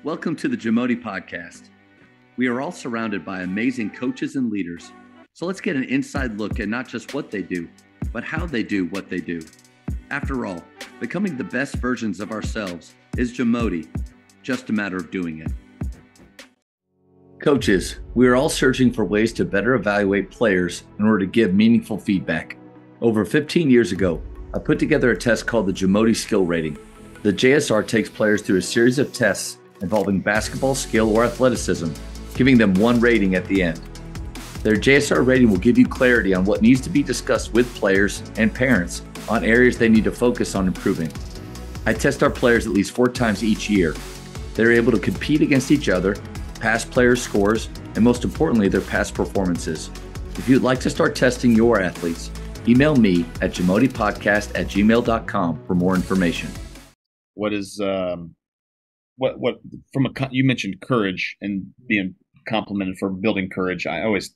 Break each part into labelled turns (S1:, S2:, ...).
S1: Welcome to the Jamodi Podcast. We are all surrounded by amazing coaches and leaders. So let's get an inside look at not just what they do, but how they do what they do. After all, becoming the best versions of ourselves is Jamodi, just a matter of doing it. Coaches, we are all searching for ways to better evaluate players in order to give meaningful feedback. Over 15 years ago, I put together a test called the Jamodi Skill Rating. The JSR takes players through a series of tests involving basketball skill or athleticism, giving them one rating at the end. Their JSR rating will give you clarity on what needs to be discussed with players and parents on areas they need to focus on improving. I test our players at least 4 times each year. They're able to compete against each other, past players' scores, and most importantly, their past performances. If you'd like to start testing your athletes, email me at jamodipodcast@gmail.com for more information.
S2: What is you mentioned courage and being complimented for building courage. That's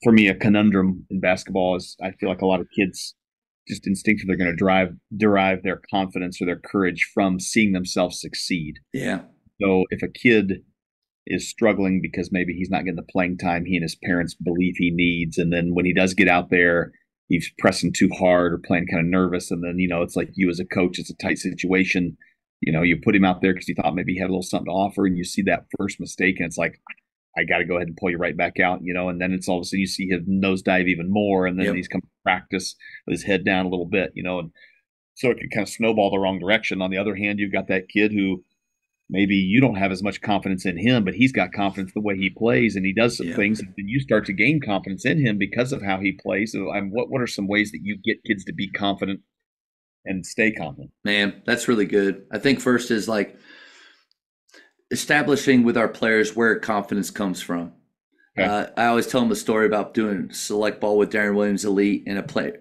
S2: for me a conundrum in basketball. Is I feel like a lot of kids just instinctively are going to derive their confidence or their courage from seeing themselves succeed.
S1: Yeah.
S2: So if a kid is struggling because maybe he's not getting the playing time he and his parents believe he needs, and then when he does get out there, he's pressing too hard or playing kind of nervous, and then it's like you as a coach, it's a tight situation. You put him out there because you thought maybe he had a little something to offer, and you see that first mistake, and it's like, I got to go ahead and pull you right back out, and then it's all of a sudden you see him nosedive even more, and then he's come to practice with his head down a little bit, and so it can kind of snowball the wrong direction. On the other hand, you've got that kid who maybe you don't have as much confidence in him, but he's got confidence the way he plays, and he does some things, and you start to gain confidence in him because of how he plays. So, what are some ways that you get kids to be confident and stay confident?
S1: Man, that's really good. I think first is like establishing with our players where confidence comes from. Okay. I always tell them a story about doing select ball with Darren Williams Elite and a parent,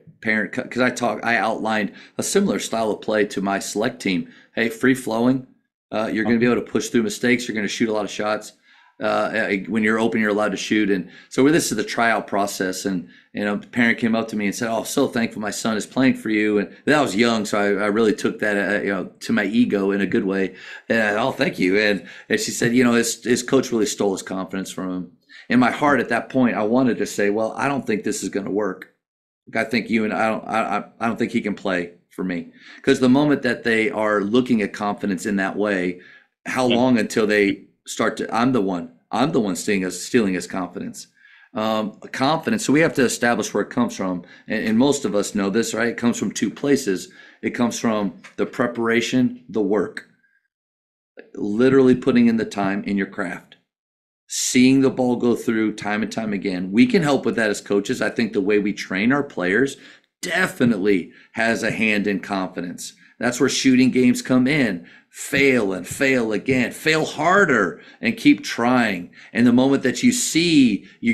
S1: because I outlined a similar style of play to my select team. Hey, free flowing. You're going to be able to push through mistakes. You're going to shoot a lot of shots. When you're open, you're allowed to shoot. And so this is the tryout process. And a parent came up to me and said, "Oh, so thankful my son is playing for you." And I was young, so I really took that to my ego in a good way. And "Oh, thank you." And she said, his coach really stole his confidence from him. In my heart at that point, I wanted to say, well, I don't think this is going to work. I think I don't think he can play for me, because the moment that they are looking at confidence in that way, how long until they start to, I'm the one stealing his confidence. Confidence. So we have to establish where it comes from. And most of us know this, right? It comes from 2 places. It comes from the preparation, the work, literally putting in the time in your craft, seeing the ball go through time and time again. We can help with that as coaches. I think the way we train our players definitely has a hand in confidence. That's where shooting games come in. Fail and fail again, fail harder and keep trying. And the moment that you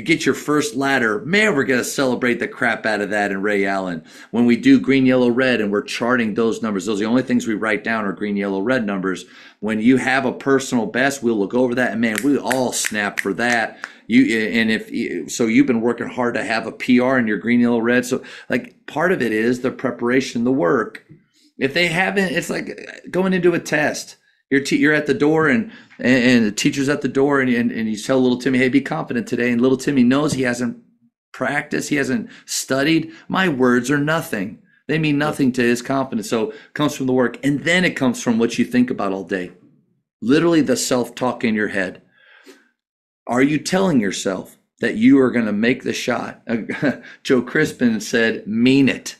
S1: get your first ladder, man, we're going to celebrate the crap out of that in Ray Allen. When we do green, yellow, red, and we're charting those numbers, those are the only things we write down are green, yellow, red numbers. When you have a personal best, we'll look over that, and man, we all snap for that. You've been working hard to have a PR in your green, yellow, red. So like part of it is the preparation, the work. If they haven't, it's like going into a test. You're at the door and the teacher's at the door and you tell little Timmy, "Hey, be confident today." And little Timmy knows he hasn't practiced, he hasn't studied. My words are nothing. They mean nothing to his confidence. So it comes from the work. And then it comes from what you think about all day. Literally the self-talk in your head. Are you telling yourself that you are going to make the shot? Joe Crispin said, "Mean it."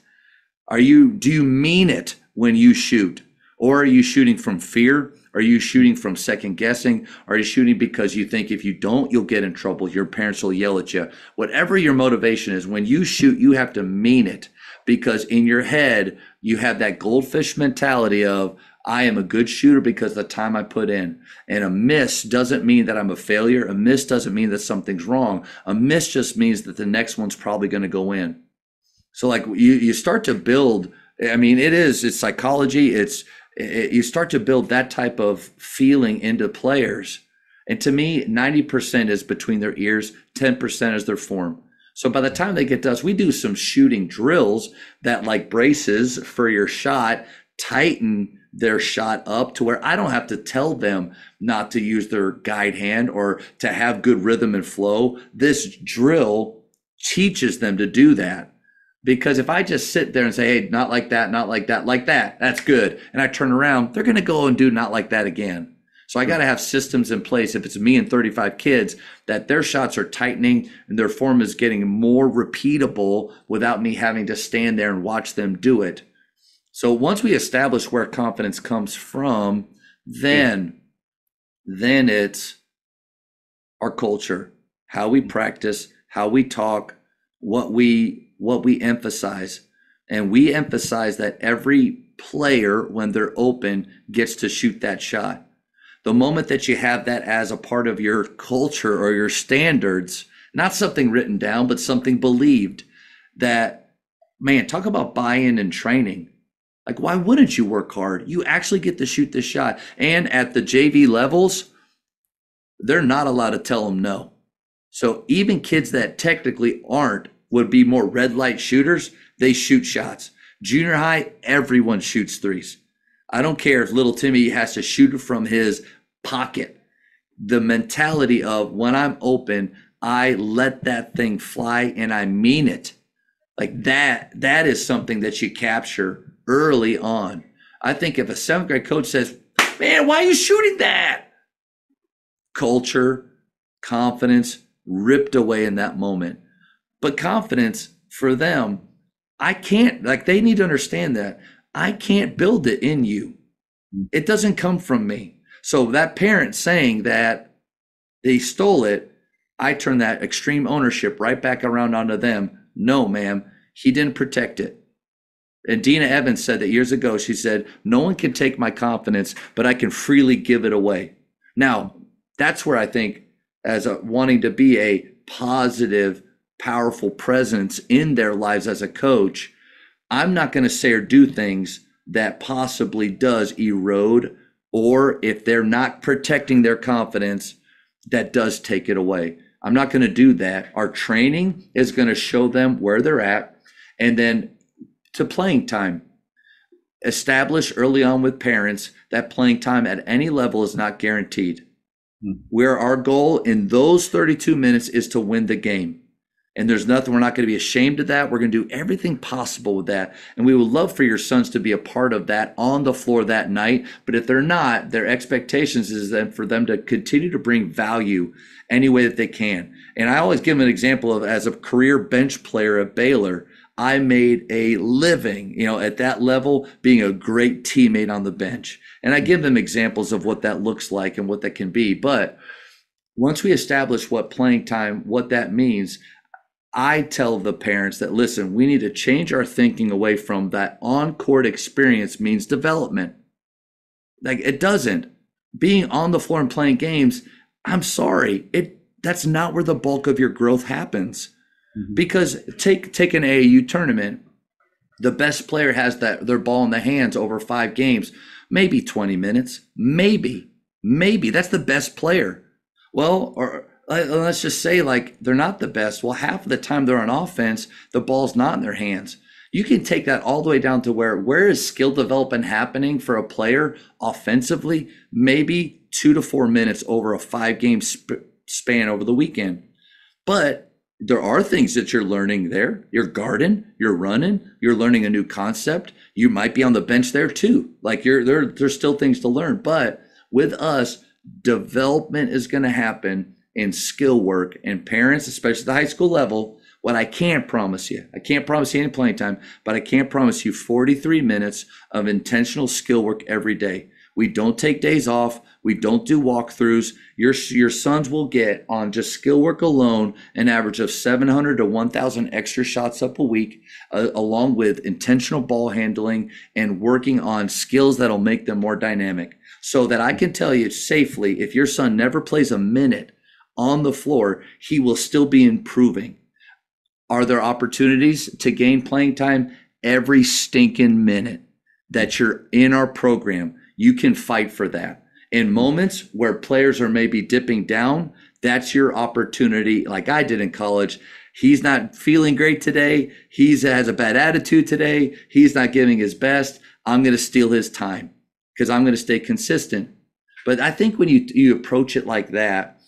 S1: Do you mean it when you shoot? Or are you shooting from fear? Are you shooting from second guessing? Are you shooting because you think if you don't, you'll get in trouble? Your parents will yell at you. Whatever your motivation is, when you shoot, you have to mean it, because in your head, you have that goldfish mentality of, I am a good shooter because of the time I put in. And a miss doesn't mean that I'm a failure. A miss doesn't mean that something's wrong. A miss just means that the next one's probably going to go in. So like you start to build, it's psychology. You start to build that type of feeling into players. And to me, 90% is between their ears, 10% is their form. So by the time they get to us, we do some shooting drills that like braces for your shot, tighten their shot up to where I don't have to tell them not to use their guide hand or to have good rhythm and flow. This drill teaches them to do that. Because if I just sit there and say, hey, not like that, not like that, like that, that's good, and I turn around, they're going to go and do not like that again. So I got to have systems in place. If it's me and 35 kids, that their shots are tightening and their form is getting more repeatable without me having to stand there and watch them do it. So once we establish where confidence comes from, then it's our culture, how we practice, how we talk, what we emphasize. And we emphasize that every player, when they're open, gets to shoot that shot. The moment that you have that as a part of your culture or your standards, not something written down, but something believed, that, man, talk about buy-in and training. Like, why wouldn't you work hard? You actually get to shoot this shot. And at the JV levels, they're not allowed to tell them no. So even kids that technically would be more red light shooters, they shoot shots. Junior high, everyone shoots threes. I don't care if little Timmy has to shoot it from his pocket. The mentality of when I'm open, I let that thing fly and I mean it. Like that is something that you capture early on. I think if a 7th grade coach says, man, why are you shooting that? Culture, confidence ripped away in that moment. But confidence for them, they need to understand that I can't build it in you. It doesn't come from me. So that parent saying that they stole it, I turn that extreme ownership right back around onto them. No, ma'am, he didn't protect it. And Dina Evans said that years ago. She said, no one can take my confidence, but I can freely give it away. Now, that's where I think wanting to be a positive, powerful presence in their lives as a coach, I'm not going to say or do things that possibly does erode, or if they're not protecting their confidence, that does take it away. I'm not going to do that. Our training is going to show them where they're at. And then to playing time, establish early on with parents that playing time at any level is not guaranteed. Where our goal in those 32 minutes is to win the game. And there's nothing, we're not going to be ashamed of that. We're going to do everything possible with that. And we would love for your sons to be a part of that on the floor that night. But if they're not, their expectations is then for them to continue to bring value any way that they can. And I always give them an example of, as a career bench player at Baylor, I made a living, at that level, being a great teammate on the bench. And I give them examples of what that looks like and what that can be. But once we establish what playing time, what that means, I tell the parents that, listen, we need to change our thinking away from that on-court experience means development. Like, it doesn't. Being on the floor and playing games, I'm sorry, that's not where the bulk of your growth happens. Mm-hmm. Because take an AAU tournament, the best player has their ball in the hands over 5 games, maybe 20 minutes, maybe that's the best player. Well, or let's just say like they're not the best. Well, half of the time they're on offense, the ball's not in their hands. You can take that all the way down to where is skill development happening for a player offensively? Maybe 2 to 4 minutes over a 5-game span over the weekend. But there are things that you're learning there. You're guarding, you're running, you're learning a new concept. You might be on the bench there too. Like there's still things to learn. But with us, development is going to happen in skill work, and parents, especially the high school level. What I can't promise you any playing time, but I can't promise you 43 minutes of intentional skill work every day. We don't take days off. We don't do walkthroughs. Your sons will get, on just skill work alone, an average of 700 to 1,000 extra shots up a week, along with intentional ball handling and working on skills that'll make them more dynamic. So that I can tell you safely, if your son never plays a minute on the floor, he will still be improving. Are there opportunities to gain playing time? Every stinking minute that you're in our program, you can fight for that. In moments where players are maybe dipping down, that's your opportunity. Like I did in college, he's not feeling great today. He has a bad attitude today. He's not giving his best. I'm going to steal his time. because I'm going to stay consistent. But I think when you approach it like that,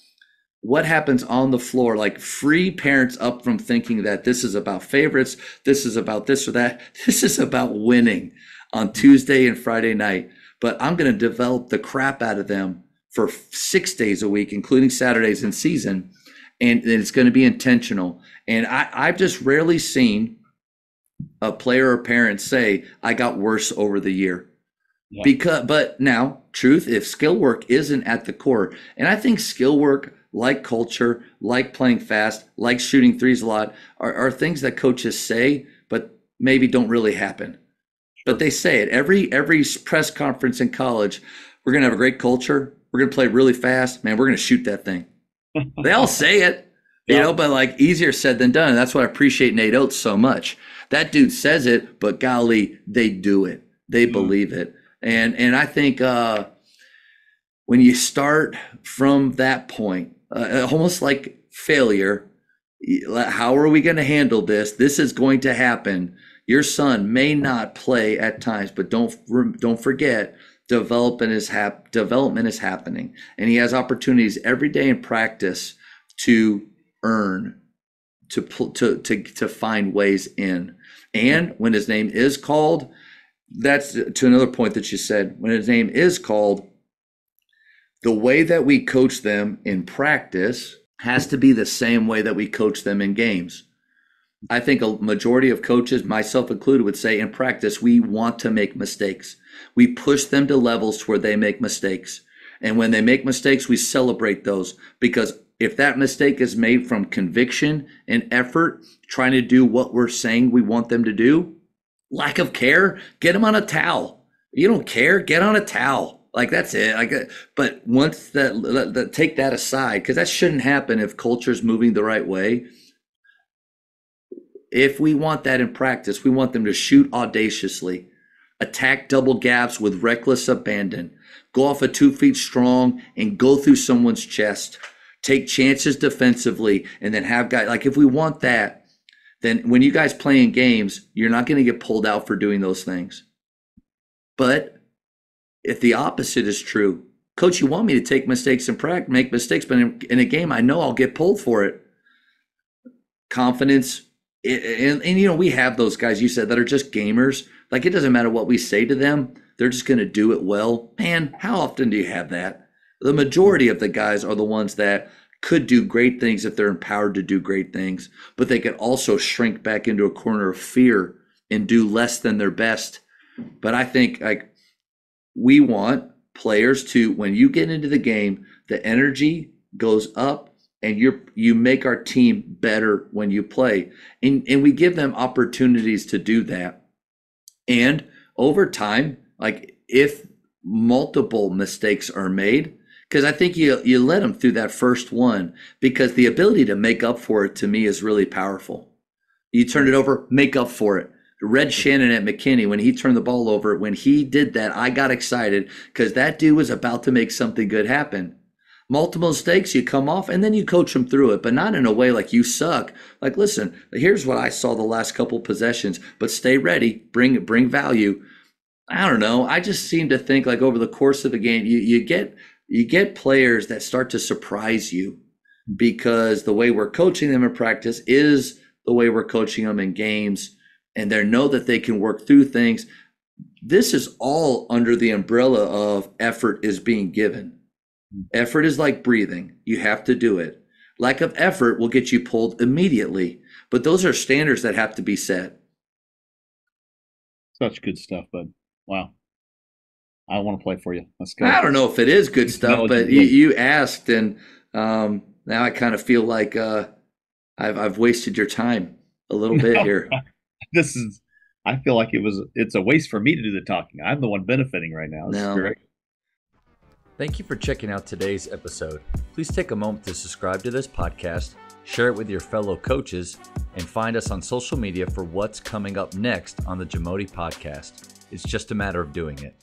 S1: what happens on the floor, like free parents up from thinking that this is about favorites, this is about this or that. This is about winning on Tuesday and Friday night. But I'm going to develop the crap out of them for 6 days a week, including Saturdays in season. And it's going to be intentional. And I've just rarely seen a player or parent say, I got worse over the year. Yeah. But now, truth, if skill work isn't at the core, and I think skill work, like culture, like playing fast, like shooting threes a lot, are things that coaches say, but maybe don't really happen. But they say it. Every press conference in college, we're going to have a great culture. We're going to play really fast. Man, we're going to shoot that thing. They all say it, you know, but like easier said than done. And that's why I appreciate Nate Oates so much. That dude says it, but golly, they do it. They believe it. And I think when you start from that point, almost like failure, how are we going to handle this? This is going to happen. Your son may not play at times, but don't forget, development is happening, and he has opportunities every day in practice to earn, to find ways in. And when his name is called, that's to another point that you said, when his name is called, the way that we coach them in practice has to be the same way that we coach them in games. I think a majority of coaches, myself included, would say in practice, we want to make mistakes. We push them to levels where they make mistakes. And when they make mistakes, we celebrate those, because if that mistake is made from conviction and effort, trying to do what we're saying we want them to do, lack of care, get them on a towel. You don't care, get on a towel. Like, that's it. But once that take that aside, because that shouldn't happen if culture's moving the right way. If we want that in practice, we want them to shoot audaciously, attack double gaps with reckless abandon, go off of 2 feet strong and go through someone's chest, take chances defensively, and then have guys, like, if we want that, then when you guys play in games, you're not going to get pulled out for doing those things. But if the opposite is true, coach, you want me to take mistakes in practice, make mistakes, but in a game, I know I'll get pulled for it. Confidence. And you know, we have those guys you said that are just gamers. Like, it doesn't matter what we say to them. They're just going to do it well. Man, how often do you have that? The majority of the guys are the ones that could do great things if they're empowered to do great things, but they could also shrink back into a corner of fear and do less than their best. But I think, like, we want players to, when you get into the game, the energy goes up, and you make our team better when you play. And we give them opportunities to do that. And over time, like, if multiple mistakes are made, because I think you let them through that first one, because the ability to make up for it, to me, is really powerful. You turn it over, make up for it. Red Shannon at McKinney, when he turned the ball over, when he did that, I got excited because that dude was about to make something good happen. Multiple mistakes, you come off, and then you coach them through it, but not in a way like you suck. Like, listen, here's what I saw the last couple possessions, but stay ready, bring value. I don't know. I just seem to think, like, over the course of a game, you get players that start to surprise you, because the way we're coaching them in practice is the way we're coaching them in games, and they know that they can work through things. This is all under the umbrella of effort is being given. Effort is like breathing. You have to do it. Lack of effort will get you pulled immediately. But those are standards that have to be set.
S2: Such good stuff, bud. Wow. I want to play for you. Let's go.
S1: I don't know if it is good stuff, but you asked, and now I kind of feel like I've wasted your time a little bit here.
S2: I feel like it's a waste for me to do the talking. I'm the one benefiting right now. This is great.
S3: Thank you for checking out today's episode. Please take a moment to subscribe to this podcast, share it with your fellow coaches, and find us on social media for what's coming up next on the Jamodi Podcast. It's just a matter of doing it.